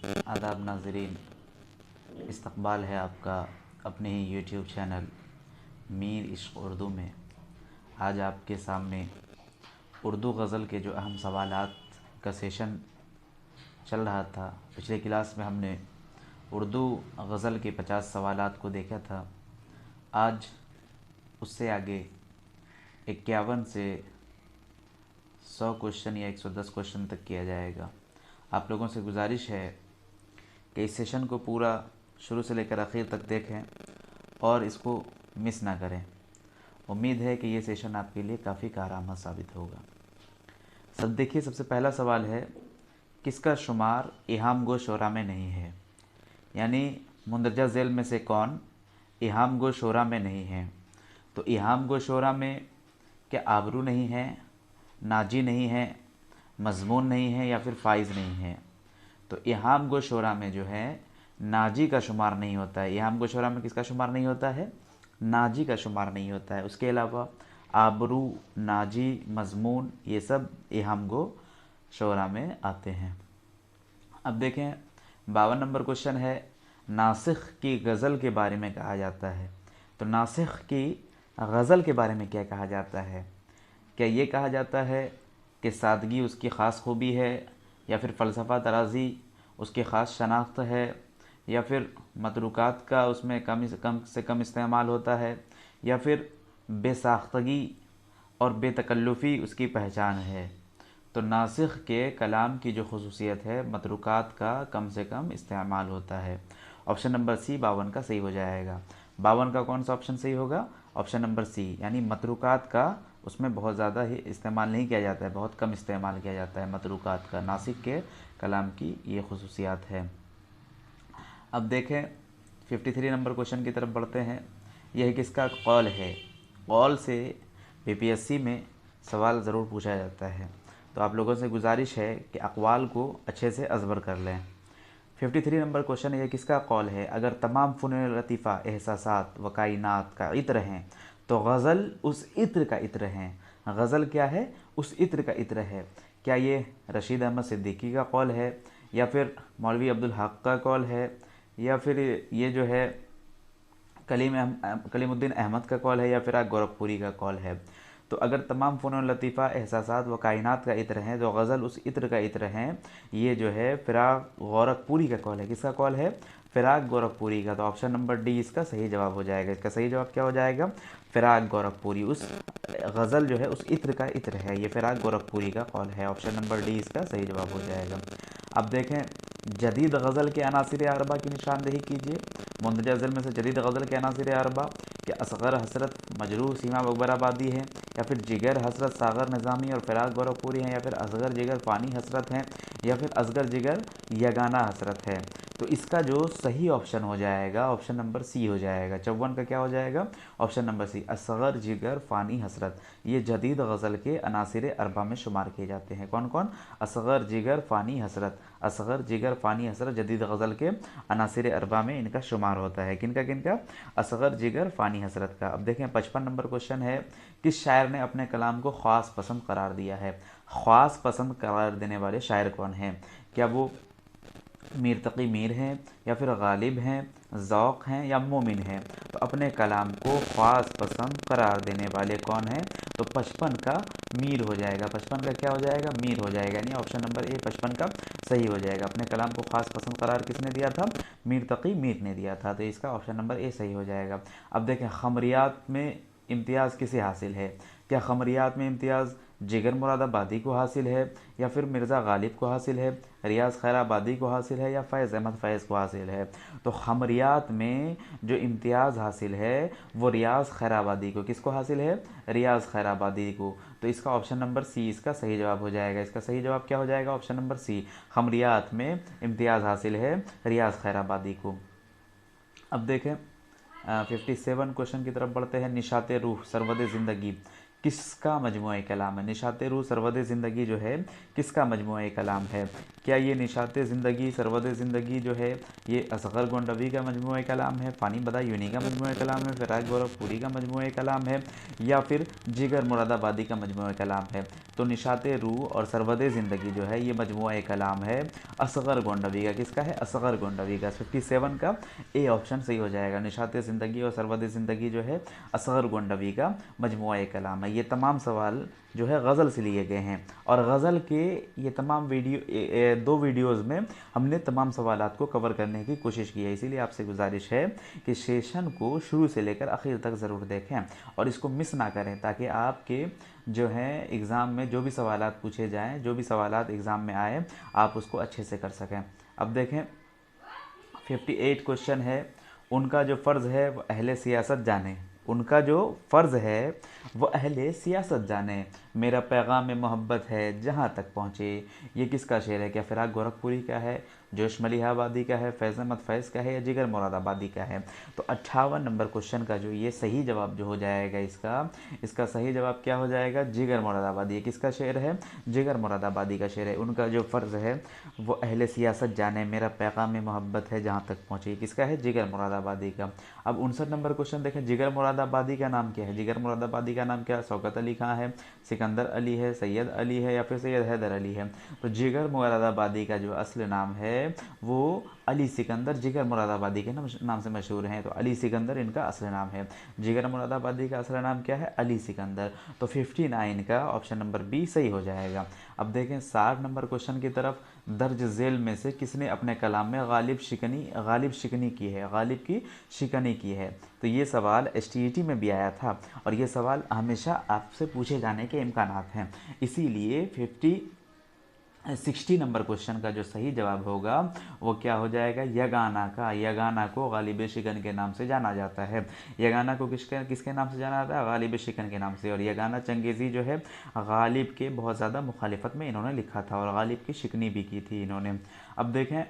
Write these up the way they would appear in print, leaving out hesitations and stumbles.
आदाब नाज़रीन, इस्तक़बाल है आपका अपने ही यूट्यूब चैनल मीर इश्क़ उर्दू में। आज आपके सामने उर्दू गज़ल के जो अहम सवालात का सेशन चल रहा था। पिछले क्लास में हमने उर्दू गज़ल के 50 सवालात को देखा था। आज उससे आगे 51 से 100 क्वेश्चन या 110 क्वेश्चन तक किया जाएगा। आप लोगों से गुजारिश है कि इस सेशन को पूरा शुरू से लेकर आखिर तक देखें और इसको मिस ना करें। उम्मीद है कि ये सेशन आपके लिए काफ़ी कारआमद साबित होगा। सब देखिए, सबसे पहला सवाल है, किसका शुमार इहाम गो शोरा में नहीं है? यानी मुंदरजा झेल में से कौन इहाम गो शोरा में नहीं है? तो इहाम गो शोरा में क्या आबरू नहीं है, नाजी नहीं है, मज़मून नहीं है या फिर फ़ाइज़ नहीं है? तो इहाम गो शोरा में जो है नाजी का शुमार नहीं होता है। इहाम गो शोरा में किसका शुमार नहीं होता है? नाजी का शुमार नहीं होता है। उसके अलावा आबरू, नाजी, मज़मून ये सब इहाम गो शोरा में आते हैं। अब देखें 52 नंबर क्वेश्चन है, नासिख की गज़ल के बारे में कहा जाता है। तो नासिख की गज़ल के बारे में क्या कहा जाता है? क्या ये कहा जाता है कि सादगी उसकी ख़ास खूबी है, या फिर फ़लसफ़ा तराज़ी उसकी ख़ास शनाख्त है, या फिर मतरूकात का उसमें कम से कम इस्तेमाल होता है, या फिर बेसाख्तगी और बेतकल्लुफ़ी उसकी पहचान है? तो नासिख के कलाम की जो खसूसियत है, मतरूकात का कम से कम इस्तेमाल होता है। ऑप्शन नंबर सी 52 का सही हो जाएगा। 52 का कौन सा ऑप्शन सही होगा? ऑप्शन नंबर सी, यानी मतरूकात का उसमें बहुत ज़्यादा ही इस्तेमाल नहीं किया जाता है, बहुत कम इस्तेमाल किया जाता है मतरूकात का। नासिख के कलाम की ये खसूसियात है। अब देखें 53 नंबर क्वेश्चन की तरफ बढ़ते हैं। यह किसका कौल है? कौल से बीपीएससी में सवाल ज़रूर पूछा जाता है, तो आप लोगों से गुजारिश है कि अक़वाल को अच्छे से अज़बर कर लें। 53 नंबर क्वेश्चन, यह किसका कौल है? अगर तमाम फ़नून लतीफ़ा, एहसासात व कायनात का इत्र हैं तो गज़ल उस इत्र का इत्र हैं। गज़ल क्या है? उस इत्र का इत्र है। क्या ये रशीद अहमद सिद्दीकी का कौल है, या फिर मौलवी अब्दुल हक का कौल है, या फिर ये जो है कलीमुद्दीन अहमद का कौल है, या फिर गोरखपुरी का कौल है? तो अगर तमाम फ़नून लतीफ़ा, एहसासात व कायनात का इत्र हैं तो गज़ल उस इत्र का इत्र हैं। ये जो है फ़िराक गोरखपुरी का कौल है। किसका कौल है? फ़िराक गोरखपुरी का। तो ऑप्शन नंबर डी इसका सही जवाब हो जाएगा। इसका सही जवाब क्या हो जाएगा? फ़िराक गोरखपुरी। उस गज़ल जो है उस इत्र का इत्र है। ये फ़िराक गोरखपुरी का कौल है। ऑप्शन नंबर डी इसका सही जवाब हो जाएगा। अब देखें जदीद गज़ल के अनासिर अरबा की निशानदेही कीजिए। मुंदरजा झेल में से जदीद गज़ल के अनासिर अरबा कि असग़र हसरत मजरूह सीमा मकबराबादी है, या फिर जिगर हसरत सागर निज़ामी और फ़िराक गोरखपुरी हैं, या फिर असग़र जिगर फ़ानी हसरत हैं, या फिर असग़र जिगर यगाना हसरत है? तो इसका जो सही ऑप्शन हो जाएगा ऑप्शन नंबर सी हो जाएगा। 54 का क्या हो जाएगा? ऑप्शन नंबर सी, असग़र जिगर फ़ानी हसरत। ये जदीद गज़ल के अनासिर अरबा में शुमार किए जाते हैं। कौन कौन? असग़र जिगर फ़ानी हसरत। असग़र जिगर फ़ानी हसरत जदीद गज़ल के अनासिर अरबा में इनका शुमार होता है। किनका किनका? असग़र जिगर फ़ानी हसरत का। अब देखें 55 नंबर क्वेश्चन है, किस शायर ने अपने कलाम को ख़ास पसंद करार दिया है? ख़ास पसंद करार देने वाले शायर कौन हैं? क्या वो मीर तक़ी मीर हैं, या फिर गालिब हैं, ज़ौक़ हैं, या मोमिन हैं? तो अपने कलाम को ख़ास पसंद करार देने वाले कौन हैं? तो 55 का मीर हो जाएगा। 55 का क्या हो जाएगा? मीर हो जाएगा। यानी ऑप्शन नंबर ए 55 का सही हो जाएगा। अपने कलाम को ख़ास पसंद करार किसने दिया था? मीर तक़ी मीर ने दिया था। तो इसका ऑप्शन नंबर ए सही हो जाएगा। अब देखें खमरियात में इम्तियाज़ किसे हासिल है? क्या खमरियात में इम्तियाज़ जिगर मुरादाबादी को हासिल है, या फिर मिर्ज़ा गालिब को हासिल है, रियाज़ खैराबादी को हासिल है, या फ़ैज़ अहमद फ़ैज़ को हासिल है? तो खमरियात में जो इम्तियाज़ हासिल है वो रियाज़ खैराबादी को। किसको हासिल है? रियाज़ खैराबादी को। तो इसका ऑप्शन नंबर सी इसका सही जवाब हो जाएगा। इसका सही जवाब क्या हो जाएगा? ऑप्शन नंबर सी, खमरियात में इम्तियाज़ हासिल है रियाज़ खैराबादी को। अब देखें 57 क्वेश्चन की तरफ बढ़ते हैं। निशात रूह सरवद ज़िंदगी किसका मजमूआ कलाम है? निशात रूह सरवद ज़िंदगी जो है किसका मजमूआ कलाम है? क्या ये निशात ज़िंदगी सरवद ज़िंदगी जो है ये असग़र गोंडवी का मजमूआ कलाम है, फ़ानी बदायूनी का मजमूआ कलाम है, फ़िराक गोरखपुरी का मजमूआ कलाम है, या फिर जिगर मुरादाबादी का मजमूआ कलाम है? तो निशात रूह और सरवद ज़िंदगी जो है ये मजमूआ कलाम है असग़र गोंडवी का। किसका है? असग़र गोंडवी का। 57 का ए ऑप्शन सही हो जाएगा। निशात ज़िंदगी और सरवद ज़िंदगी जो है असग़र गोंडवी का मजमूआ कलाम है। ये तमाम सवाल जो है गज़ल से लिए गए हैं और गज़ल के ये तमाम दो वीडियोज़ में हमने तमाम सवालात को कवर करने की कोशिश की है। इसीलिए आपसे गुजारिश है कि सेशन को शुरू से लेकर आखिर तक ज़रूर देखें और इसको मिस ना करें, ताकि आपके जो है एग्ज़ाम में जो भी सवालात पूछे जाएँ, जो भी सवालात एग्ज़ाम में आए, आप उसको अच्छे से कर सकें। अब देखें 58 क्वेश्चन है, उनका जो फ़र्ज़ है वह अहले सियासत जाने। उनका जो फ़र्ज़ है वो अहले सियासत जाने। मेरा पैगाम मोहब्बत है जहाँ तक पहुँचे, ये किसका शेर है? क्या फ़िराक गोरखपुरी का है, जोश मलिहाबादी का है, फैज़ अहमद फैज़ का है, या जिगर मुरादाबादी का है? तो 58 नंबर क्वेश्चन का जो ये सही जवाब जो हो जाएगा इसका सही जवाब क्या हो जाएगा? जिगर मुरादाबादी। किसका शेर है? जिगर मुरादाबादी का शेर है। उनका जो फ़र्ज़ है वो अहले सियासत जाने, मेरा पैगाम मोहब्बत है जहाँ तक पहुँचे, किसका है? जिगर मुरादाबादी का। अब 59 नंबर क्वेश्चन देखें, जिगर मुरादाबादी का नाम क्या है? जिगर मुरादाबादी का नाम क्या है? शौकत अली खां है, सिकंदर अली है, सैयद अली है, या फिर सैयद हैदर अली है? तो जिगर मुरादाबादी का जो असली नाम है वो अली सिकंदर जिगर मुरादाबादी के नाम से मशहूर हैं। तो अली सिकंदर इनका असली नाम है। जिगर मुरादाबादी का असली नाम क्या है? अली सिकंदर। तो 59 का ऑप्शन नंबर बी सही हो जाएगा। अब देखें 60 नंबर क्वेश्चन की तरफ, दर्ज झेल में से किसने अपने कलाम में गालिब शिकनी की है? गालिब की शिकनी की है। तो ये सवाल STET में भी आया था और ये सवाल हमेशा आपसे पूछे जाने के इम्कानात हैं। इसीलिए 60 नंबर क्वेश्चन का जो सही जवाब होगा वो क्या हो जाएगा? यगाना को गालिब शिकन के नाम से जाना जाता है। यगाना को किसके नाम से जाना जाता है? गालिब शिकन के नाम से। और यगाना चंगेज़ी जो है गालिब के बहुत ज़्यादा मुखालिफत में इन्होंने लिखा था और गालिब की शिकनी भी की थी इन्होंने। अब देखें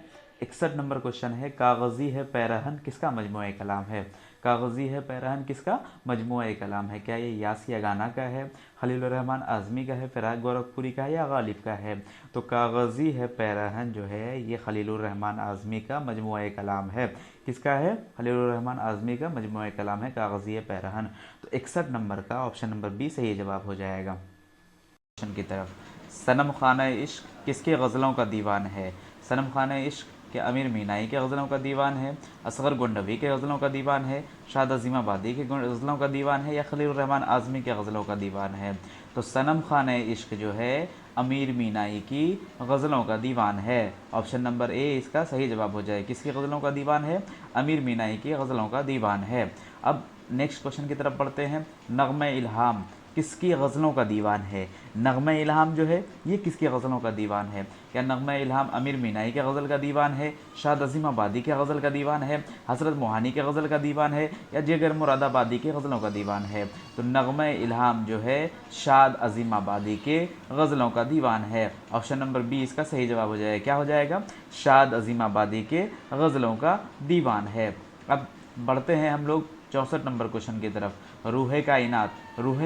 61 नंबर क्वेश्चन है, कागज़ी है पैरहन किसका मजमूआ कलाम है? कागज़ी है पैरहन किसका मजमूआ कलाम है? क्या ये यास यगाना का है, खलीलुर रहमान आज़मी का है, फ़िराक गोरखपुरी का है, या गालिब का है? तो कागज़ी है पैरहन जो है ये खलीलुर रहमान आज़मी का मजमूआ कलाम है। किसका है? खलीलुर रहमान आज़मी का मजमूआ कलाम है कागज़ी है पैरहन। तो 61 नंबर का ऑप्शन नंबर बी सही जवाब हो जाएगा। क्वेश्चन की तरफ, सनम खाना इश्क किसके गज़लों का दीवान है? सनम खाना इश्क क्या अमीर मीनाई के गज़लों का दीवान है, असग़र गोंडवी के गज़लों का दीवान है, शाद अज़ीमाबादी के गज़लों का दीवान है, या खलीलुर रहमान आज़मी के गज़लों का दीवान है? तो सनम खाना इश्क जो है अमीर मीनाई की गज़लों का दीवान है। ऑप्शन नंबर ए इसका सही जवाब हो जाए। किसकी गज़लों का दीवान है? अमीर मीनाई की गज़लों का दीवान है। अब नेक्स्ट क्वेश्चन की तरफ बढ़ते हैं, नग़्मे इल्हाम किसकी गज़लों का दीवान है? नग़्मे इल्हाम जो है ये किसकी गज़लों का दीवान है? क्या नग़्मे इल्हाम अमीर मीनाई के गज़ल का दीवान है, शाद अज़ीमाबादी के गज़ल का दीवान है, हज़रत मोहानी के गज़ल का दीवान है, या जिगर मुरादाबादी के गज़लों का दीवान है? तो नग़्मे इल्हाम जो है शाद अज़ीमाबादी के गज़लों का दीवान है। ऑप्शन नंबर बी इसका सही जवाब हो जाएगा। क्या हो जाएगा? शाद अज़ीमाबादी के गज़लों का दीवान है। अब बढ़ते हैं हम लोग 64 नंबर क्वेश्चन की तरफ, रूहे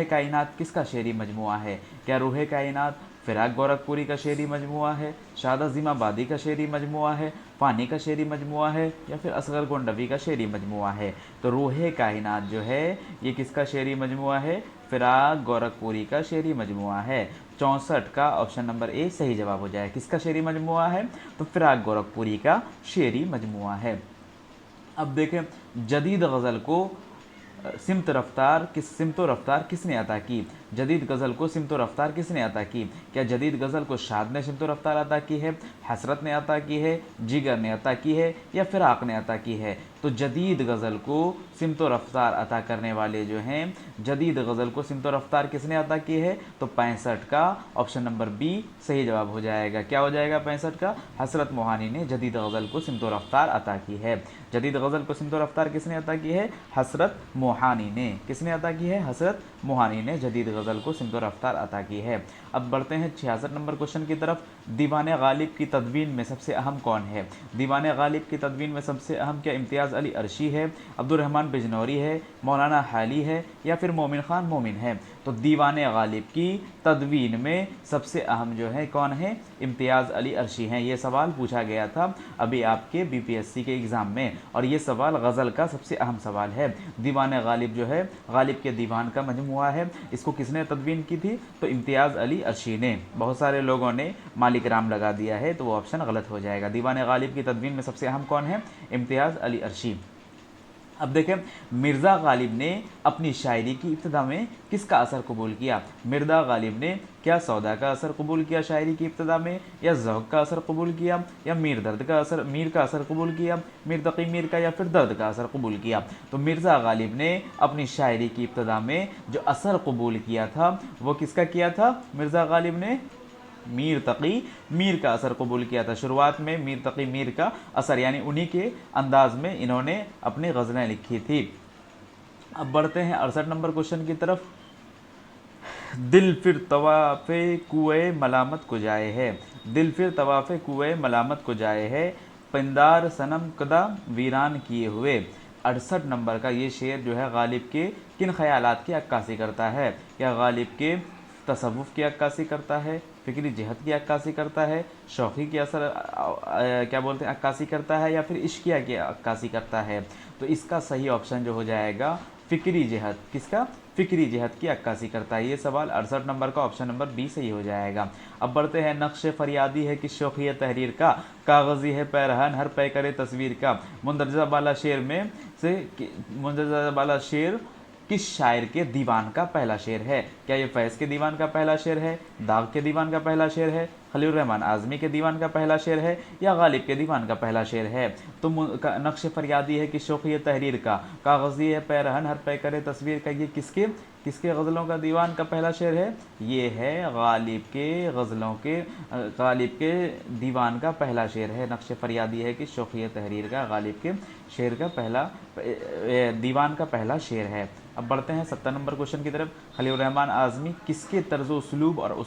कायनात किसका शेरी मजमुआ है? क्या रूहे कायनात फ़िराक गोरखपुरी का शेरी मजमुआ है, शाद अज़ीमाबादी का शेरी मजमुआ है, फ़ानी का शेरी मजमुआ है, या फिर असग़र गोंडवी का शेरी मजमुआ है? तो रूहे कायनात जो है ये किसका शेरी मजमुआ है? फ़िराक गोरखपुरी का शेरी मजमुआ है। 64 का ऑप्शन नंबर ए सही जवाब हो जाए। किसका शेरी मजमुआ है? तो फ़िराक गोरखपुरी का शेरी मजमुआ है। अब देखें जदीद गज़ल को सिमत रफ्तार किसने अता की? जदीद गज़ल को सिमत रफ्तार किसने अता की? क्या जदीद गज़ल को शाद ने सिमत रफ्तार अता की है, हसरत ने अता की है, जिगर ने अता की है, या फ़िराक ने अता की है? तो जदीद गज़ल को सिमत रफ्तार अता करने वाले जो हैं, जदीद गज़ल को सिमत रफ्तार किसने अता की है? तो 65 का ऑप्शन नंबर बी सही जवाब हो जाएगा। क्या हो जाएगा 65 का? हसरत मोहानी ने जदीद गज़ल को सिमत रफ्तार अता की है। जदीद गज़ल को सिमत रफ्तार किसने अता की है? हसरत मोहानी ने। किसने अता की है? हसरत मोहानी ने जदीद गज़ल को सिमत व रफ्तार अता की है। अब बढ़ते हैं 66 नंबर क्वेश्चन की तरफ। दीवान गालिब की तदवीन में सबसे अहम कौन है? दीवान गालिब की तदवीन में सबसे अहम क्या इम्तियाज़ अली अरशी है, अब्दुर्रहमान बिजनौरी है, मौलाना हाली है, या फिर मोमिन खान मोमिन है? तो दीवान गालिब की तदवीन में सबसे अहम जो है कौन है? इम्तियाज़ अली अरशी हैं। ये सवाल पूछा गया था अभी आपके बीपीएससी के एग्ज़ाम में, और ये सवाल गज़ल का सबसे अहम सवाल है। दीवान गालिब जो है गालिब के दीवान का मजमुआ है। इसको किसने तदवीन की थी? तो इम्तियाज़ अली अरशी ने। बहुत सारे लोगों ने मालिक राम लगा दिया है, तो वो ऑप्शन गलत हो जाएगा। दीवान गालिब की तदवीन में सबसे अहम कौन है? इम्तियाज़ अली अरशी। अब देखें, मिर्ज़ा गालिब ने अपनी शायरी की इब्तिदा में किसका असर कबूल किया? मिर्ज़ा गालिब ने क्या सौदा का असर कबूल किया शायरी की इब्तिदा में, या ज़ौक़ का असर कबूल किया, या मीर का असर कबूल किया, मीर तक़ी मीर का, या फिर दर्द का असर कबूल किया? तो मिर्ज़ा गालिब ने अपनी शायरी की इब्तिदा में जो असर कबूल किया था वो किसका किया था? मिर्ज़ा गालिब ने मीर तक़ी मीर का असर कबूल किया था। शुरुआत में मीर तक़ी मीर का असर, यानी उन्हीं के अंदाज में इन्होंने अपनी गज़लें लिखी थी। अब बढ़ते हैं 68 नंबर क्वेश्चन की तरफ। दिल फिर तवाफ़े कुए मलामत को जाए है, दिल फिर तवाफ़े कुए मलामत को जाए है, पिंदार सनम कदा वीरान किए हुए। 68 नंबर का ये शेर जो है गालिब के किन ख़यालात की अक्कासी करता है? या गालिब के तसव्वुफ़ की अक्कासी करता है, फ़िक्री जहत की अक्कासी करता है, शौक़ी की असर क्या बोलते हैं अक्कासी करता है, या फिर इश्किया की अक्कासी करता है? तो इसका सही ऑप्शन जो हो जाएगा फ़िक्री जहत। किसका? फ़िक्री जहत की अक्कासी करता है। ये सवाल 68 नंबर का ऑप्शन नंबर बी सही हो जाएगा। अब बढ़ते हैं, नक्श फरियादी है कि शौक़िया तहरीर का, कागज़ी है पैरहन हर पै करे तस्वीर का। मुंदरजा बाला शेर में से मुंदरजा बाला शेर किस शायर के दीवान का पहला शेर है? क्या ये फैज़ के दीवान का पहला शेर है, दाग के दीवान का पहला शेर है, खलील रहमान आज़मी के दीवान का पहला शेर है, या गालिब के दीवान का पहला शेर है? तो नक्श फरियादी है कि शौक़िया तहरीर का, कागज़ी है पैरहन हर पै करे तस्वीर का, ये किसके किसके गज़लों का दीवान का पहला शेर है? ये है गालिब के गज़लों के गालिब के दीवान का पहला शेर है। नक्श फरियादी है कि शौक़िया तहरीर का गालिब के शेर का पहला दीवान का पहला शेर है। अब बढ़ते हैं 70 नंबर क्वेश्चन की तरफ। खलील रहमान आज़मी किसके तर्ज़ उस्लूब और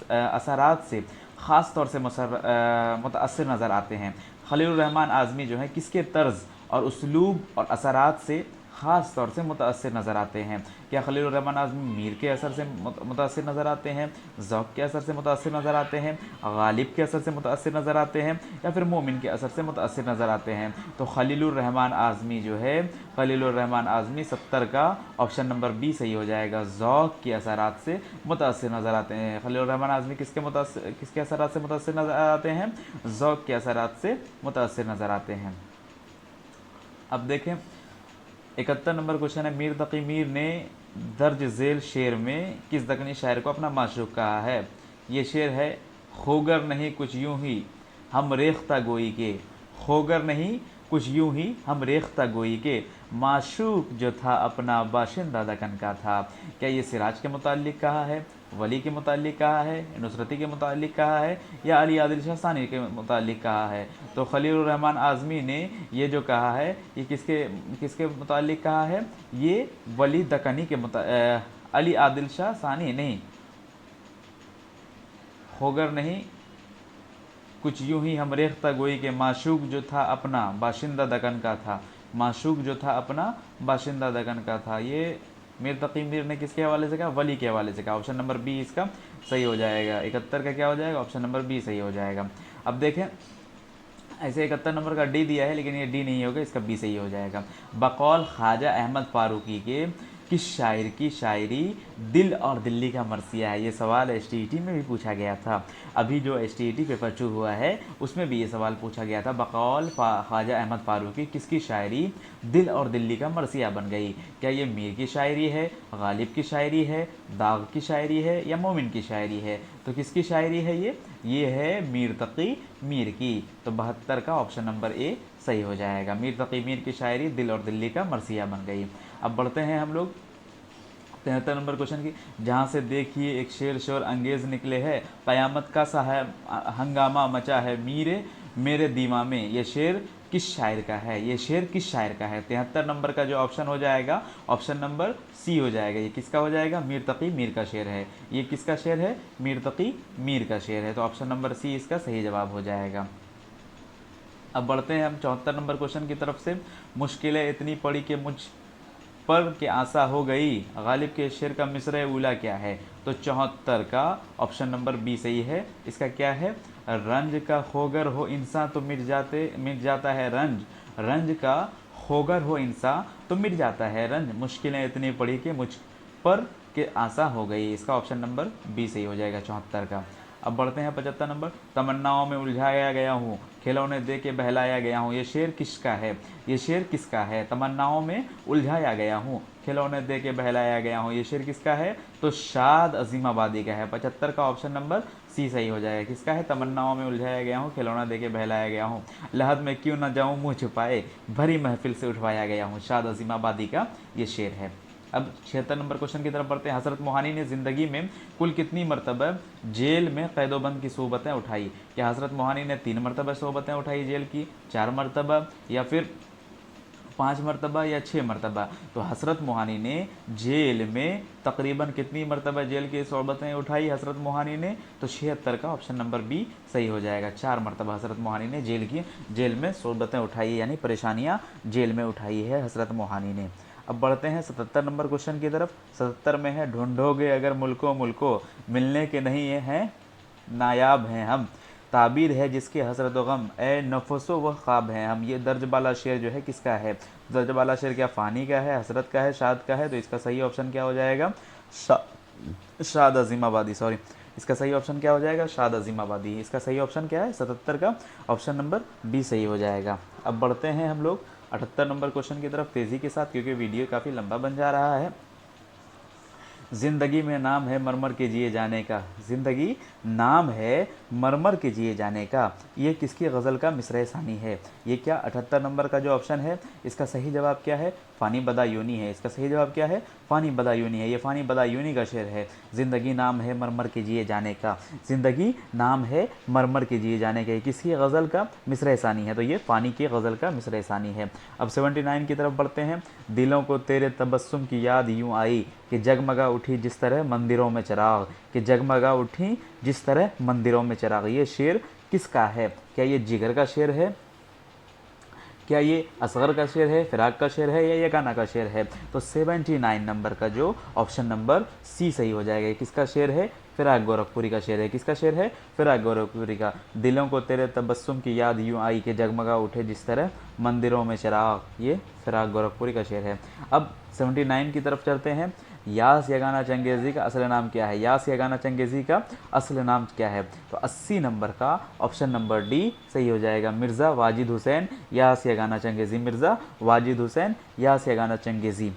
असरात से ख़ास तौर से मुतअस्सिर नज़र आते हैं? खलील रहमान आज़मी जो है किसके तर्ज़ और उस्लूब और असरात से ख़ास तौर से मुतअस्सिर नज़र आते हैं? क्या खलील रहमान आज़मी मीर के असर से मुतअस्सिर नज़र आते हैं, ज़ौक़ के असर से मुतअस्सिर नज़र आते हैं, गालिब के असर से मुतअस्सिर नज़र आते हैं, या फिर मोमिन के असर से मुतअस्सिर नज़र आते हैं? तो खलील रहमान आज़मी जो है खलील रहमान आज़मी 70 का ऑप्शन नंबर बी सही हो जाएगा। ज़ौक़ के असरात से मुतअस्सिर नज़र आते हैं। खलील रहमान आज़मी किसके असरात से मुतअस्सिर नज़र आते हैं? ज़ौक़ के असरात से मुतअस्सिर नज़र आते हैं। अब देखें, 71 नंबर क्वेश्चन है, मीर तक़ी मीर ने दर्ज झेल शेर में किस दक्कनी शायर को अपना माशूक़ कहा है? ये शेर है, खोगर नहीं कुछ यूं ही हम रेख्ता गोई के, खोगर नहीं कुछ यूं ही हम रेख्ता गोई के, माशूक़ जो था अपना बाशिंदा दक्कन का था। क्या ये सिराज के मुताल्लिक़ कहा है, वली के मुताल्लिक़ कहा है, नुसरती के मुताल्लिक़ कहा है, या अली आदिल शाह सानी के मुताल्लिक़ कहा है? तो खलील रहमान आज़मी ने ये जो कहा है ये किसके मुताल्लिक़ कहा है? ये वली दक्कनी के अली आदिल शाह सानी नहीं, खोगर नहीं कुछ यूं ही हम रेख्ता गोई के, माशूक़ जो था अपना बाशिंदा दक्कन का था, माशूक़ जो था अपना बाशिंदा दक्कन का था। ये मीर तक़ी मीर ने किसके हवाले से कहा? वली के हवाले से कहा। ऑप्शन नंबर बी इसका सही हो जाएगा। 71 का क्या हो जाएगा? ऑप्शन नंबर बी सही हो जाएगा। अब देखें, ऐसे 71 नंबर का डी दिया है लेकिन ये डी नहीं होगा, इसका बी सही हो जाएगा। बकौल ख्वाजा अहमद फ़ारूकी के किस शायर की शायरी दिल और दिल्ली का मरसिया है? ये सवाल एसटीईटी में भी पूछा गया था। अभी जो एसटीईटी पेपर 2 हुआ है उसमें भी ये सवाल पूछा गया था। बकौल ख्वाजा अहमद फ़ारूकी किसकी शायरी दिल और दिल्ली का मरसिया बन गई? क्या ये मीर की शायरी है, गालिब की शायरी है, दाग की शायरी है, या मोमिन की शायरी है? तो किसकी शायरी है ये है मीर तक़ी मीर की। तो 72 का ऑप्शन नंबर ए सही हो जाएगा। मीर तक़ी मीर की शायरी दिल और दिल्ली का मरसिया बन गई। अब बढ़ते हैं हम लोग 73 नंबर क्वेश्चन की। जहाँ से देखिए एक शेर शोर अंगेज़ निकले है, क़यामत का सा है हंगामा मचा है, मीरे मेरे दीवा में, ये शेर किस शायर का है, ये शेर किस शायर का है। 73 नंबर का जो ऑप्शन हो जाएगा ऑप्शन नंबर सी हो जाएगा। ये किसका हो जाएगा, मीर तकी मीर का शेर है। ये किसका शेर है, मीर तकी मीर का शेर है। तो ऑप्शन नंबर सी इसका सही जवाब हो जाएगा। अब बढ़ते हैं हम 74 नंबर क्वेश्चन की तरफ से। मुश्किलें इतनी पड़ी कि मुझ पर के आशा हो गई, गालिब के शेर का मिसरे उला क्या है। तो 74 का ऑप्शन नंबर बी सही है। इसका क्या है, रंज का खोगर हो इंसान तो मिट जाता है रंज, रंज का खोगर हो इंसान तो मिट जाता है रंज, मुश्किलें इतनी पड़ी कि मुझ पर के आशा हो गई। इसका ऑप्शन नंबर बी सही हो जाएगा 74 का। अब बढ़ते हैं 75 नंबर। तमन्नाओं में उलझाया गया हूँ, खिलौने दे के बहलाया गया हूँ, ये शेर किसका है, ये शेर किसका है। तमन्नाओं में उलझाया गया हूँ, खिलौने दे के बहलाया गया हूँ, ये शेर किसका है। तो शाद अजीमाबादी का है। 75 का ऑप्शन नंबर सी सही हो जाएगा। किसका है, तमन्नाओं में उलझाया गया हूँ, खिलौना दे के बहलाया गया हूँ, लहद में क्यों न जाऊँ मुँह छुपाए, भरी महफिल से उठवाया गया हूँ, शाद अजीमाबादी का ये शेर है। अब 76 नंबर क्वेश्चन की तरफ बढ़ते हैं। हजरत मोहानी ने ज़िंदगी में कुल कितनी मरतबा जेल में कैदोबंद की सोबतें उठाई। क्या हजरत मोहानी ने 3 मरतबा सोबतें उठाई जेल की, 4 मरतबा या फिर 5 मरतबा या 6 मरतबा। तो हजरत मोहानी ने जेल में तकरीबन कितनी मरतबा जेल की सोबतें उठाई हजरत मोहानी ने। तो 76 का ऑप्शन नंबर बी सही हो जाएगा। 4 मरतबा हजरत मोहानी ने जेल में सोबतें उठाई, यानी परेशानियाँ जेल में उठाई है हजरत मोहानी ने। अब बढ़ते हैं 77 नंबर क्वेश्चन की तरफ। 77 में है, ढूंढोगे अगर मुल्को मिलने के नहीं हैं नायाब हैं हम, ताबीर है जिसके हसरत गम ए नफसो व ख्वाब हैं हम। ये दर्ज वाला शेर जो है किसका है, दर्ज वाला शेर क्या फ़ानी का है, हसरत का है, शाद का है। तो इसका सही ऑप्शन क्या हो जाएगा, शाद अजीमाबादी, सॉरी, इसका सही ऑप्शन क्या हो जाएगा, शाद अजीमाबादी। इसका सही ऑप्शन क्या है, 77 का ऑप्शन नंबर बी सही हो जाएगा। अब बढ़ते हैं हम लोग 78 नंबर क्वेश्चन की तरफ तेज़ी के साथ, क्योंकि वीडियो काफ़ी लंबा बन जा रहा है। ज़िंदगी में नाम है मरमर के जिए जाने का, ज़िंदगी नाम है मरमर के जिए जाने का, ये किसकी गज़ल का मिसरे सानी है। ये क्या 78 नंबर का जो ऑप्शन है इसका सही जवाब क्या है, फ़ानी बदायूनी है। इसका सही जवाब क्या है, फ़ानी बदायूनी है। ये फ़ानी बदायूनी का शेर है। ज़िंदगी नाम है मरमर के जिए जाने का, ज़िंदगी नाम है मरमर के जिए जाने का, किसकी गज़ल का मिसरे सानी है। तो ये फ़ानी की गज़ल का मिसरे सानी है। अब 79 की तरफ बढ़ते हैं। दिलों को तेरे तबस्सुम की याद यूँ आई कि जगमगा उठी जिस तरह मंदिरों में चिराग, कि जगमगा उठी जिस तरह मंदिरों में चिराग। ये शेर किसका है, क्या ये जिगर का शेर है, क्या ये असगर का शेर है, फिराक का शेर है, या ये गाना का शेर है। तो 79 नंबर का जो ऑप्शन नंबर सी सही हो जाएगा। किसका शेर है, फिराक गोरखपुरी का शेर है। किसका शेर है, फिराक गोरखपुरी का। दिलों को तेरे तबस्सुम की याद यूँ आई कि जगमगा उठे जिस तरह मंदिरों में चिराग, ये फिराक गोरखपुरी का शेर है। अब 79 की तरफ चलते हैं। यास यगाना चंगेज़ी का असल नाम क्या है, यास यगाना चंगेज़ी का असल नाम क्या है। तो 80 नंबर का ऑप्शन नंबर डी सही हो जाएगा। मिर्ज़ा वाजिद हुसैन यास यगाना चंगेज़ी, मिर्ज़ा वाजिद हुसैन यास यगाना चंगेज़ी।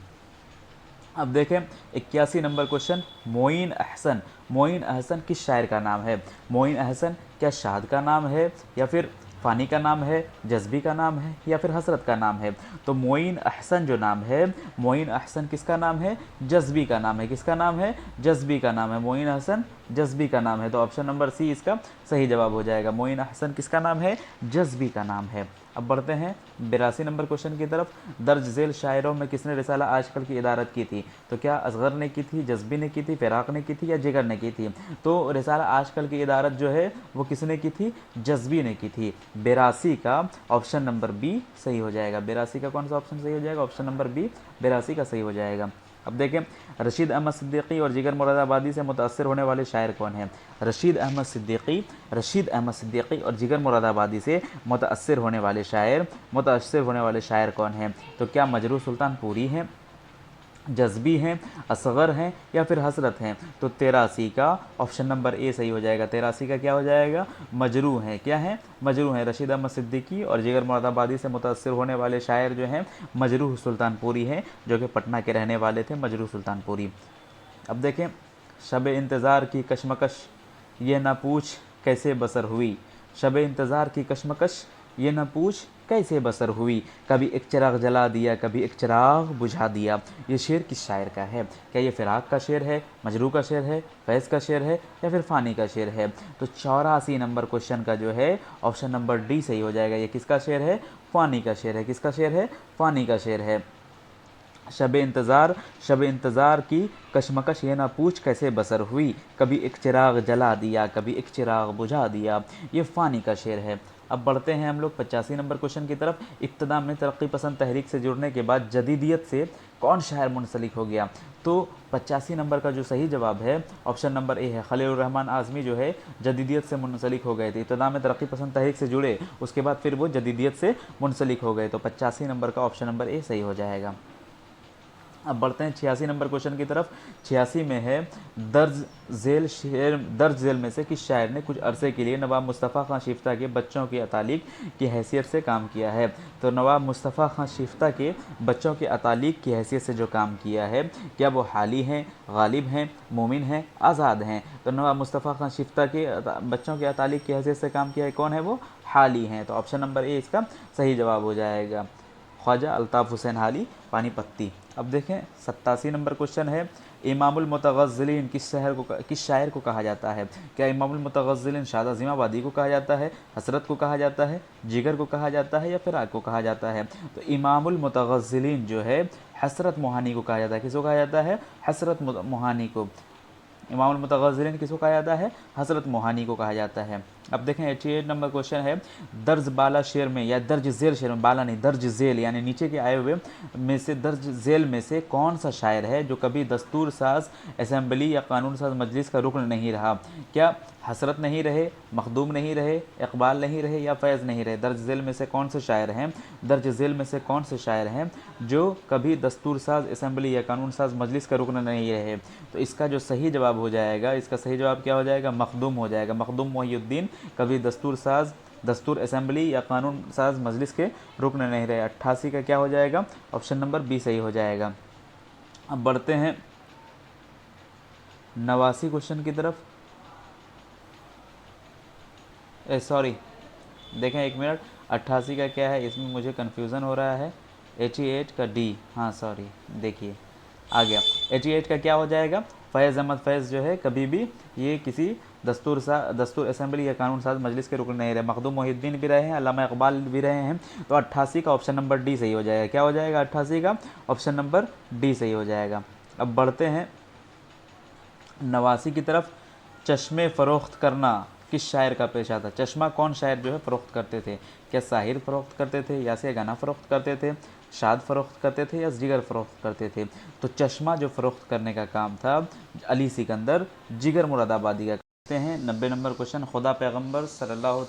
अब देखें 81 नंबर क्वेश्चन। मोइन अहसन, मोइन अहसन किस शायर का नाम है। मोइन अहसन क्या शाद का नाम है, या फिर फ़ानी का नाम है, जज्बी का नाम है, या फिर हसरत का नाम है। तो मोइन अहसन जो नाम है, मोइन अहसन किसका नाम है, जज्बी का नाम है। किसका नाम है, जज्बी का नाम है। मोइन अहसन जज्बी का नाम है। तो ऑप्शन नंबर सी इसका सही जवाब हो जाएगा। मोइन अहसन किसका नाम है, जज्बी का नाम है। अब बढ़ते हैं 82 नंबर क्वेश्चन की तरफ। दर्ज झेल शायरों में किसने रिसाला आजकल की इदारत की थी। तो क्या असगर ने की थी, जज्बी ने की थी, फिराक ने की थी, या जिगर ने की थी। तो रिसाला आजकल की इदारत जो है वो किसने की थी, जज्बी ने की थी। 82 का ऑप्शन नंबर बी सही हो जाएगा। 82 का कौन सा ऑप्शन सही हो जाएगा, ऑप्शन नंबर बी 82 का सही हो जाएगा। अब देखें रशीद अहमद सिद्दीकी और जिगर मुरादाबादी से मुतासर होने वाले शायर कौन हैं। रशीद अहमद सिद्दीकी और जिगर मुरादाबादी से मुतासर होने वाले शायर कौन हैं। तो क्या मजरूह सुल्तानपुरी हैं, जज्बी हैं, असगर हैं, या फिर हसरत हैं। तो 83 का ऑप्शन नंबर ए सही हो जाएगा। 83 का क्या हो जाएगा, मजरूह हैं। क्या है, मजरूह हैं। रशीद अहमद सिद्दीकी और जिगर मुरादाबादी से मुतासर होने वाले शायर जो हैं मजरूह सुल्तानपुरी हैं, जो कि पटना के रहने वाले थे, मजरूह सुल्तानपुरी। अब देखें शब इंतज़ार की कशमकश ये ना पूछ कैसे बसर हुई, शब इंतज़ार की कशमकश ये न पूछ कैसे बसर हुई, कभी एक चिराग जला दिया कभी एक चिराग बुझा दिया। ये शेर किस शायर का है? क्या ये फ़िराक का शेर है, मजरू का शेर है, फैज़ का शेर है या फिर फ़ानी का शेर है? तो 84 नंबर क्वेश्चन का जो है ऑप्शन नंबर डी सही हो जाएगा। ये किसका शेर है? फ़ानी का शेर है। किसका शेर है? फ़ानी का शेर है। शब इंतज़ार की कशमकश ये ना पूछ कैसे बसर हुई, कभी एक चिराग जला दिया कभी एक चिराग बुझा दिया। ये फ़ानी का शेर है। अब बढ़ते हैं हम लोग 85 नंबर क्वेश्चन की तरफ। इब्तदा में तरक्की पसंद तहरीक से जुड़ने के बाद जदीदियत से कौन शायर मुंसलिक हो गया? तो 85 नंबर का जो सही जवाब है ऑप्शन नंबर ए है। खलीलुर रहमान आज़मी जो है जदीदियत से मुंसलिक हो गए थे। इब्तदा में तरक्की पसंद तहरीक से जुड़े, उसके बाद फिर वो जदीदियत से मुंसलिक हो गए। तो 85 नंबर का ऑप्शन नंबर ए सही हो जाएगा। अब बढ़ते हैं 86 नंबर क्वेश्चन की तरफ। 86 में है दर्ज झेल में से किस शायर ने कुछ अरसे के लिए नवाब मुस्तफ़ा खां शिफ्ता के बच्चों की अतालीक की हैसियत से काम किया है? तो नवाब मुस्तफ़ा खां शिफ्ता के बच्चों के अतालीक की हैसियत से जो काम किया है, क्या वो हाली हैं, गालिब हैं, मोमिन हैं, आज़ाद हैं? तो नवाब मुस्तफ़ा खां शिफ्ता के बच्चों के अतालीक की हैसियत से काम किया है, कौन है वो? हाली हैं। तो ऑप्शन नंबर ए इसका सही जवाब हो जाएगा। ख्वाजा अल्ताफ़ हुसैन हाली, पानीपत्ती। अब देखें 87 नंबर क्वेश्चन है। इमामुल मुतग़ज़्ज़िलीन किस शायर को कहा जाता है? क्या इमामुल मुतग़ज़्ज़िलीन शाद अज़ीमाबादी को कहा जाता है, हसरत को कहा जाता है, जिगर को कहा जाता है या फ़िराक को कहा जाता है? तो इमामुल मुतग़ज़्ज़िलीन जो है हसरत मोहानी को कहा जाता है। किसको कहा जाता है? हसरत मोहानी को। इमामुल मुतग़ज़्ज़िलीन किसको कहा जाता है? हज़रत मोहानी को कहा जाता है। अब देखें 88 नंबर क्वेश्चन है। दर्ज बाला शेर में या दर्ज झेल शेर में, बाला नहीं दर्ज झेल यानी नीचे के आए हुए में से दर्ज झेल में से कौन सा शायर है जो कभी दस्तूर साज असेंबली या कानून साज मजलिस का रुकन नहीं रहा? क्या हसरत नहीं रहे, मखदूम नहीं रहे, इकबाल नहीं रहे या फैज़ नहीं रहे? दर्ज झेल में से कौन से शायर हैं, दर्ज झेल में से कौन से शायर हैं जो कभी दस्तूर साज असेंबली या कानून साज मजलिस का रुकन नहीं रहे? तो इसका जो सही जवाब हो जाएगा, इसका सही जवाब क्या हो जाएगा? मखदूम हो जाएगा। मखदूम मोहिउद्दीन कभी दस्तूर असेंबली या कानून साज मजलिस के रुकन नहीं रहे। 88 का क्या हो जाएगा? ऑप्शन नंबर बी सही हो जाएगा। अब बढ़ते हैं 89 क्वेश्चन की तरफ। सॉरी देखें एक मिनट, 88 का क्या है, इसमें मुझे कन्फ्यूज़न हो रहा है। 88 का डी, हाँ सॉरी, देखिए आ गया। 88 का क्या हो जाएगा? फैज़ अहमद फैज़ जो है कभी भी ये किसी दस्तूर असेंबली या कानून साज मजलिस के रुकन नहीं रहे। मखदूम मोहिउद्दीन भी रहे हैं, अल्लामा इकबाल भी रहे हैं। तो 88 का ऑप्शन नंबर डी सही हो जाएगा। क्या हो जाएगा? 88 का ऑप्शन नंबर डी सही हो जाएगा। अब बढ़ते हैं 89 की तरफ। चश्मे फ़रोख्त करना किस शायर का पेशा था? चश्मा कौन शायर जो है फ़रोख्त करते थे? क्या साहिर फ़रोख्त करते थे, यासिर गाना फ़रोख्त करते थे, शाद फ़रोख्त करते थे या जिगर फ़रोख्त करते थे? तो चश्मा जो फ़रोख्त करने का काम था अली सिकंदर जिगर मुरादाबादी का करते हैं। 90 नंबर क्वेश्चन। खुदा पैगम्बर सल्लल्लाहु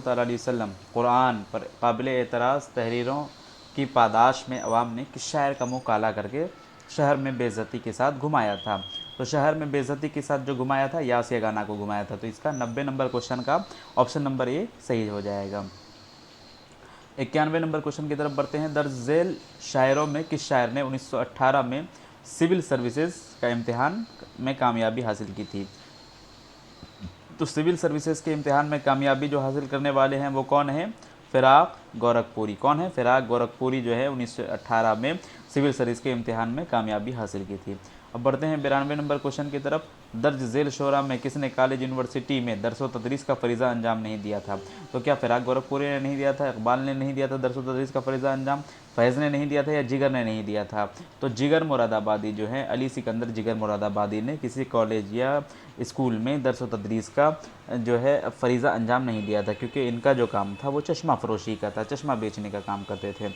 अलैहि वसल्लम कुरान पर काबिल एतराज़ तहरीरों की पादाश में अवाम ने किस शायर का मुँह काला करके शहर में बेइज्जती के साथ घुमाया था? तो शहर में बेइज्जती के साथ जो घुमाया था यासिर गाना को घुमाया था। तो इसका 90 नंबर क्वेश्चन का ऑप्शन नंबर ए सही हो जाएगा। 91 नंबर क्वेश्चन की तरफ बढ़ते हैं। दर्ज झेल शायरों में किस शायर ने 1918 में सिविल सर्विसेज का इम्तिहान में कामयाबी हासिल की थी? तो सिविल सर्विसेज के इम्तिहान में कामयाबी जो हासिल करने वाले हैं वो कौन है? फ़िराक गोरखपुरी। कौन है? फ़िराक गोरखपुरी जो है 1918 में सिविल सर्विस के इम्तिहान में कामयाबी हासिल की थी। अब बढ़ते हैं 92 नंबर क्वेश्चन की तरफ। दर्ज झेल शोरा में किसने कॉलेज यूनिवर्सिटी में दरस व तदरीस का फरीज़ा अंजाम नहीं दिया था? तो क्या फ़िराक गोरखपुरी ने नहीं दिया था, इकबाल ने नहीं दिया था दरस व तदरीस का फरीज़ा अंजाम, फैज़ ने नहीं दिया था या जिगर ने नहीं दिया था? तो जिगर मुरादाबादी जो है अली सिकंदर जिगर मुरादाबादी ने किसी कॉलेज या स्कूल में दरस व तदरीस का जो है फरीज़ा अंजाम नहीं दिया था, क्योंकि इनका जो काम था वो चश्मा फ़रोशी का था, चश्मा बेचने का काम करते थे।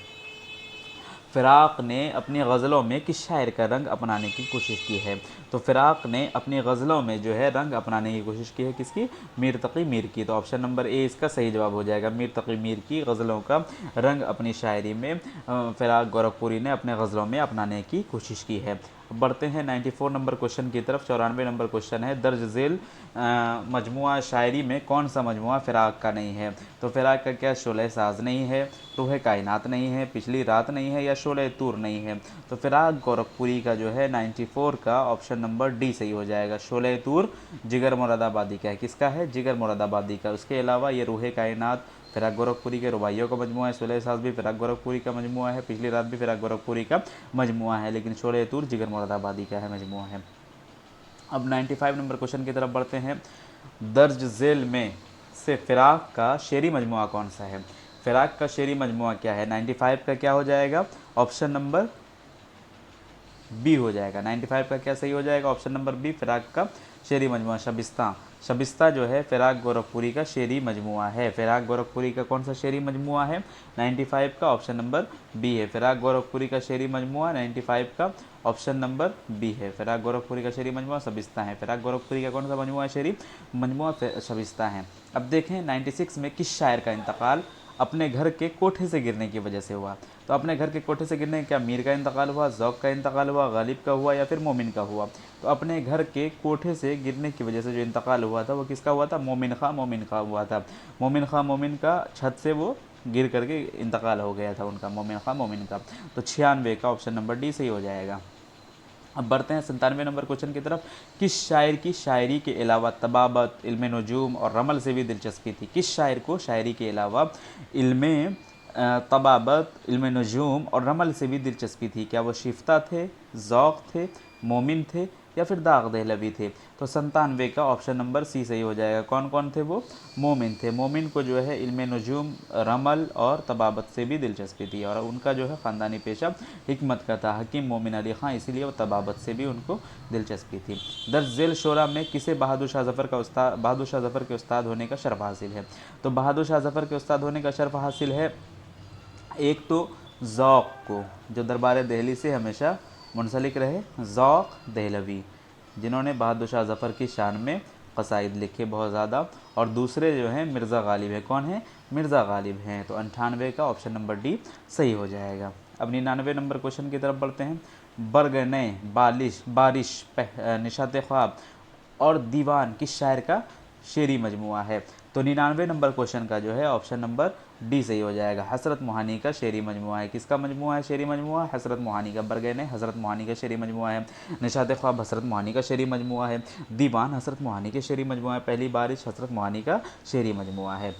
फ़िराक ने अपनी गज़लों में किस शायर का रंग अपनाने की कोशिश की है? तो फ़िराक ने अपनी गज़लों में जो है रंग अपनाने की कोशिश की है, किसकी? मीर तक़ी मीर की। तो ऑप्शन नंबर ए इसका सही जवाब हो जाएगा। मीर तक़ी मीर की गज़लों का रंग अपनी शायरी में फ़िराक गोरखपुरी ने अपने गज़लों में अपनाने की कोशिश की है। बढ़ते हैं 94 नंबर क्वेश्चन की तरफ। 94 नंबर क्वेश्चन है, दर्ज झेल मजमुआ शायरी में कौन सा मजमुआ फ़िराक का नहीं है? तो फ़िराक का क्या शोले साज नहीं है, रूह कायनात नहीं है, पिछली रात नहीं है, या शोले तूर नहीं है? तो फ़िराक गोरखपुरी का जो है 94 का ऑप्शन नंबर डी सही हो जाएगा। शोले तूर जिगर मुरादाबादी का है। किसका है? जिगर मुरादाबादी का। उसके अलावा ये रूह कायनात फ़िराक गोरखपुरी के रुबाइयों का मजमुआ है, शोले साज भी फ़िराक गोरखपुरी का मजमुआ है, पिछली रात भी फ़िराक गोरखपुरी का मजमुआ है, लेकिन शोले तूर जिगर मुरादाबादी का है मजमुआ है। अब 95 नंबर क्वेश्चन की तरफ बढ़ते हैं। दर्ज झेल में से फ़िराक का शेरी मजमुआ कौन सा है? फ़िराक का शेरी मजमुआ क्या है? 95 का क्या हो जाएगा? ऑप्शन नंबर बी हो जाएगा। 95 का क्या सही हो जाएगा? ऑप्शन नंबर बी, फ़िराक का शेरी मजमुआ शबिस्ता। शबिस्ता जो है फ़िराक गोरखपुरी का शेरी मजमुआ है। फ़िराक गोरखपुरी का कौन सा शेरी मजमुआ है? 95 का ऑप्शन नंबर बी है। फ़िराक गोरखपुरी का शेरी मजमुआ 95 का ऑप्शन नंबर बी है। फ़िराक गोरखपुरी का शेरी मजमुआ शबिस्ता है। फ़िराक गोरखपुरी का कौन सा मजमुआ है? शेरी मजमुआ शबिस्ता है। अब देखें 96 में किस शायर का इंतकाल अपने घर के कोठे से गिरने की वजह से हुआ? तो अपने घर के कोठे से गिरने क्या मीर का इंतकाल हुआ, ज़ौक़ का इंतकाल हुआ, गालिब का हुआ, या फिर मोमिन का हुआ? तो अपने घर के कोठे से गिरने की वजह से जो इंतकाल हुआ था वो किसका हुआ था? मोमिन खां हुआ था। मोमिन का छत से वो गिर करके इंतकाल हो गया था उनका, मोमिन का। तो 96 का ऑप्शन नंबर डी सही हो जाएगा। अब बढ़ते हैं 97 नंबर क्वेश्चन की तरफ। किस शायर की शायरी के अलावा तबाबत, इल्म नजूम और रमल से भी दिलचस्पी थी? किस शायर को शायरी के अलावा इल्म तबाबत, इल्म नजूम और रमल से भी दिलचस्पी थी? क्या वो शिफ्ता थे, ज़ौक़ थे, मोमिन थे, या फिर दाग दहलवी थे? तो 97 का ऑप्शन नंबर सी सही हो जाएगा। कौन कौन थे वो? मोमिन थे। मोमिन को जो है इल्म नजूम, रमल और तबाबत से भी दिलचस्पी थी, और उनका जो है ख़ानदानी पेशा हिकमत का था, हकीम मोमिन अली ख़ां, इसीलिए वो तबाबत से भी उनको दिलचस्पी थी। दर्ज झेल शोरा में किसे बहादुर शाह ज़फ़र के उस्ताद होने का शर्फ हासिल है? तो बहादुर शाह ज़फ़र के उस्ताद होने का शर्फ हासिल है एक तो ज़ौक़ को, जो दरबार दहली से हमेशा मुंसलिक रहे, ज़ौक़ दहलवी, जिन्होंने बहादुर शाह ज़फ़र की शान में कसाइद लिखे बहुत ज़्यादा, और दूसरे जो हैं मिर्ज़ा गालिब है। कौन है? मिर्ज़ा गालिब हैं। तो 98 का ऑप्शन नंबर डी सही हो जाएगा। अब 99 नंबर क्वेश्चन की तरफ बढ़ते हैं। बरगने, बारिश, निशात ख्वाब और दीवान किस शायर का शेरी मजमुआ है? तो 99 नंबर क्वेश्चन का जो है ऑप्शन नंबर डी सही हो जाएगा। हसरत मोहानी का शेरी मजमुआ है। किसका मजमुआ है शेरी मजमुआ? हसरत मोहानी का। बरगने हसरत मोहानी का शेरी मजमुआ है। निशात ख्वाब हसरत मोहानी का शेरी मजमुआ है। दीवान हसरत मोहानी के शेरी मजमुआ है। पहली बारिश हसरत मोहानी का शेरी मजमुआ है।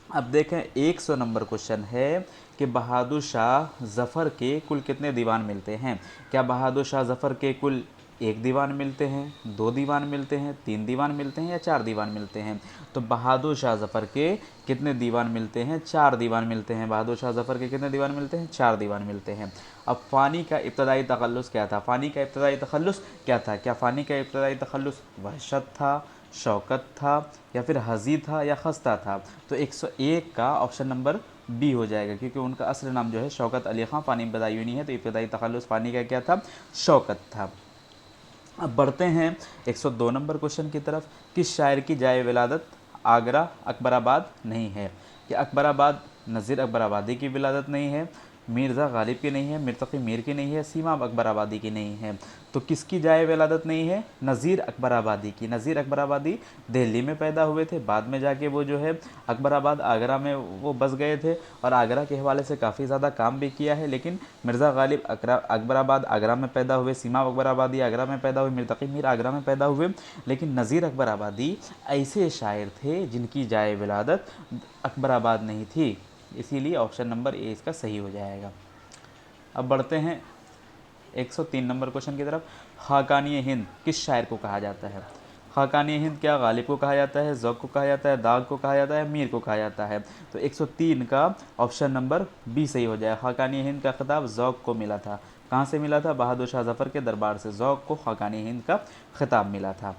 अब देखें 100 नंबर क्वेश्चन है कि बहादुर शाह ज़फ़र के कुल कितने दीवान मिलते हैं? क्या बहादुर शाह ज़फ़र के कुल 1 दीवान मिलते हैं, 2 दीवान मिलते हैं, 3 दीवान मिलते हैं, या 4 दीवान मिलते हैं? तो बहादुर शाह ज़फ़र के कितने दीवान मिलते हैं? 4 दीवान मिलते हैं। बहादुर शाह ज़फ़र के कितने दीवान मिलते हैं? 4 दीवान मिलते हैं। अब फ़ानी का इब्तदाई तखल्लुस क्या था? फ़ानी का इब्तदाई तखल्लुस क्या था? क्या फ़ानी का इब्तदाई तखल्लुस वहशत था, शौकत था, या फिर हज़ी था, या खस्ता था? तो 101 का ऑप्शन नंबर बी हो जाएगा, क्योंकि उनका असली नाम जो है शौकत अली ख़ां फ़ानी बदायूनी है। तो इब्तदाई तखल्लुस फ़ानी का क्या था? शौकत था। अब बढ़ते हैं 102 नंबर क्वेश्चन की तरफ। किस शायर की जाए विलादत आगरा अकबराबाद नहीं है? कि अकबराबाद नज़ीर अकबराबादी की विलादत नहीं है, मिर्ज़ा गालिब की नहीं है, मिर्तक़ी मीर की नहीं है, सीमा अकबराबादी की नहीं है। तो किसकी जाए विलादत नहीं है? नज़ीर अकबराबादी की। नज़ीर अकबराबादी दिल्ली में पैदा हुए थे, बाद में जाके वो जो है अकबराबाद आगरा में वो बस गए थे, और आगरा के हवाले से काफ़ी ज़्यादा काम भी किया है। लेकिन मिर्ज़ा गालिब अकबराबाद आगरा में पैदा हुए, सीमा अकबराबादी आगरा में पैदा हुए, मिर्तक़ी मीर आगरा में पैदा हुए। लेकिन नज़ीर अकबराबादी ऐसे शायर थे जिनकी जाए विलादत अकबराबाद नहीं थी, इसीलिए ऑप्शन नंबर ए इसका सही हो जाएगा। अब बढ़ते हैं 103 नंबर क्वेश्चन की तरफ। खाकानी हिंद किस शायर को कहा जाता है? खाकानी हिंद क्या गालिब को कहा जाता है, ज़ौक़ को कहा जाता है, दाग को कहा जाता है, मीर को कहा जाता है? तो 103 का ऑप्शन नंबर बी सही हो जाएगा। खाकानी हिंद का खिताब ज़ौक़ को मिला था। कहाँ से मिला था? बहादुर शाह ज़फ़र के दरबार से ज़ौक़ को खाकानी हिंद का खिताब मिला था।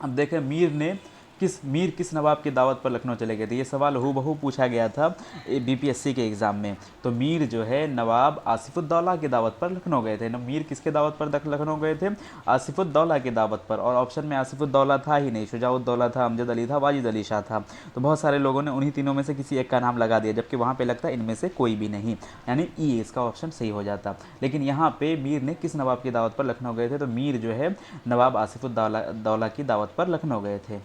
अब देखें मीर ने किस नवाब की दावत पर लखनऊ चले गए थे। ये सवाल हूबहू पूछा गया था बीपीएससी के एग्ज़ाम में। तो मीर जो है नवाब आसिफुद्दौला की दावत पर लखनऊ गए थे। मीर किसके दावत पर लखनऊ गए थे? आसिफुद्दौला की दावत पर। और ऑप्शन में आसिफुद्दौला था ही नहीं, शुजाउद्दौला था, अमजद अली था, वाजिद अली शाह था। तो बहुत सारे लोगों ने उन्हीं तीनों में से किसी एक का नाम लगा दिया, जबकि वहाँ पे लगता है इनमें से कोई भी नहीं, यानी ई इसका ऑप्शन सही हो जाता। लेकिन यहाँ पे मीर ने किस नवाब की दावत पर लखनऊ गए थे? तो मीर जो है नवाब आसिफुद्दौला की दावत पर लखनऊ गए थे।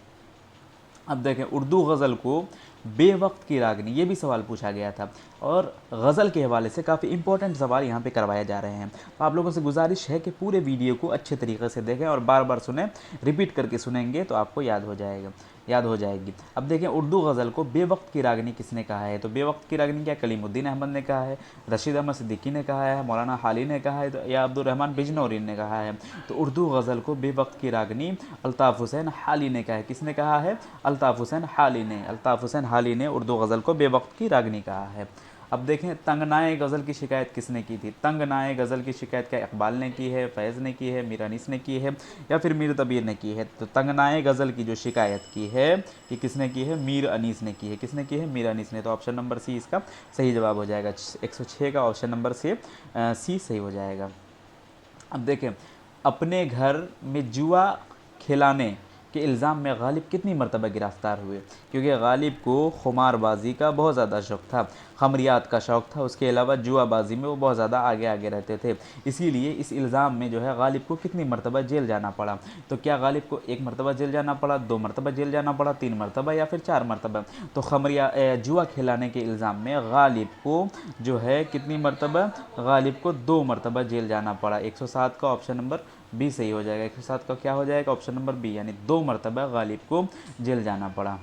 अब देखें उर्दू गज़ल को बेवक्त की रागनी, ये भी सवाल पूछा गया था और गज़ल के हवाले से काफ़ी इंपॉर्टेंट सवाल यहाँ पे करवाए जा रहे हैं। तो आप लोगों से गुजारिश है कि पूरे वीडियो को अच्छे तरीके से देखें और बार बार सुने, रिपीट करके सुनेंगे तो आपको याद हो जाएगी। अब देखें उर्दू गज़ल को बेवक्त की रागनी किसने कहा है? तो बेवक्त की रागनी क्या कलीमुद्दीन अहमद ने कहा है, रशीद अहमद सिद्दीकी ने कहा है, मौलाना हाली ने कहा है, तो या अब्दुर्रहमान बिजनौरी ने कहा है? तो उर्दू गज़ल को बेवक्त की रागनी अल्ताफ़ हुसैन हाली ने कहा है। किसने कहा है? अल्ताफ़ हुसैन हाली ने उर्दू गज़ल को बेवक्त की रागनी कहा है। अब देखें तंगनाए गज़ल की शिकायत किसने की थी? तंगनाए गज़ल की शिकायत क्या इकबाल ने की है, फैज़ ने की है, मीर अनीस ने की है या फिर मीर तबीर ने की है? तो तंगनाए गज़ल की जो शिकायत की है ये किसने की है? मीर अनीस ने की है। किसने की है? मीर अनीस ने। तो ऑप्शन नंबर सी इसका सही जवाब हो जाएगा। 106 का ऑप्शन नंबर सी सही हो जाएगा। अब देखें अपने घर में जुआ खिलाने के इल्ज़ाम में गालिब कितनी मरतबा गिरफ़्तार हुए? क्योंकि गालिब को खुमारबाजी का बहुत ज़्यादा शौक़ था, खमरियात का शौक़ था, उसके अलावा जुआबाजी में वो बहुत ज़्यादा आगे रहते थे। इसीलिए इस इल्ज़ाम में जो है गालिब को कितनी मरतबा जेल जाना पड़ा? तो क्या गालिब को 1 मरतबा जेल जाना पड़ा, 2 मरतबा जेल जाना पड़ा, 3 मरतबा या फिर 4 मरतबा? तो जुआ खिलाने के इल्ज़ाम में गालिब को जो है कितनी मरतबा? गालिब को 2 मरतबा जेल जाना पड़ा। 107 का ऑप्शन नंबर बी सही हो जाएगा। 107 का क्या हो जाएगा? ऑप्शन नंबर बी, यानी 2 मरतबा गालिब को जेल जाना पड़ा।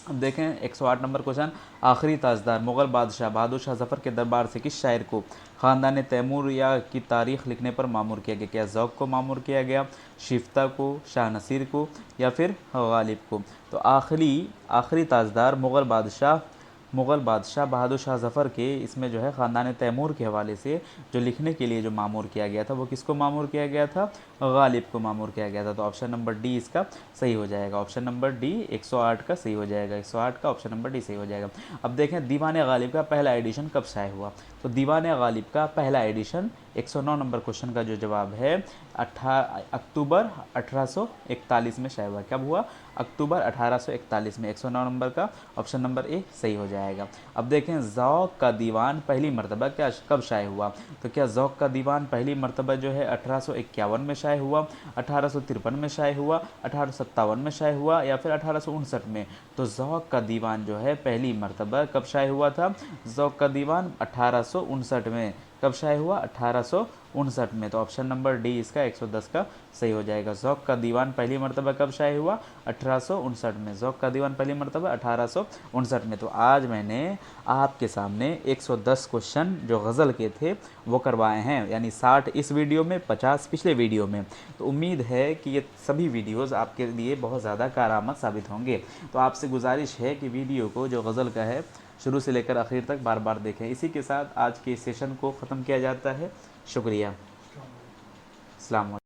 अब देखें 108 नंबर क्वेश्चन, आखिरी ताजदार मुग़ल बादशाह बहादुर शाह ज़फ़र के दरबार से किस शायर को ख़ानदान तैमूर या की तारीख़ लिखने पर मामूर किया गया? क्या ज़ौक़ को मामूर किया गया, शिफ्ता को, शाह नसीर को या फिर गालिब को? तो आखिरी ताजदार मुग़ल बादशाह बहादुर शाह ज़फ़र के इसमें जो है ख़ानदान तैमूर के हवाले से जो लिखने के लिए जो मामूर किया गया था वो किसको मामूर किया गया था? गालिब को मामूर किया गया था। तो ऑप्शन नंबर डी इसका सही हो जाएगा। ऑप्शन नंबर डी 108 का सही हो जाएगा। 108 का ऑप्शन नंबर डी सही हो जाएगा। अब देखें दीवान गालिब का पहला एडिशन कब शाये हुआ? तो दीवान गालिब का पहला एडिशन 109 नंबर क्वेश्चन का जो जवाब है अक्टूबर 1841 में शाये हुआ। कब हुआ? अक्टूबर 1841 में। 109 नंबर का ऑप्शन नंबर ए सही हो जाएगा। अब देखें ज़ौक़ का दीवान पहली मरतबा कब शाये हुआ? तो क्या ज़ौक़ का दीवान पहली मरतबा जो है 1851 में शाये हुआ, 1853 में शाये हुआ, 1857 में शाये हुआ या फिर 1859 में? तो ज़ौक़ का दीवान जो है पहली मरतबा कब शाये हुआ था? ज़ौक़ का दीवान 1859 में। कब शाये हुआ? 1859 में। तो ऑप्शन नंबर डी इसका 110 का सही हो जाएगा। ज़ौक़ का दीवान पहली मरतबा कब शाये हुआ? 1859 में। ज़ौक़ का दीवान पहली मरतबा 1859 में। तो आज मैंने आपके सामने 110 क्वेश्चन जो गज़ल के थे वो करवाए हैं, यानी 60 इस वीडियो में, 50 पिछले वीडियो में। तो उम्मीद है कि ये सभी वीडियोज़ आपके लिए बहुत ज़्यादा कारआमद साबित होंगे। तो आपसे गुजारिश है कि वीडियो को जो गज़ल का है शुरू से लेकर आखिर तक बार बार देखें। इसी के साथ आज के सेशन को ख़त्म किया जाता है। शुक्रिया। अस्सलाम वालेकुम।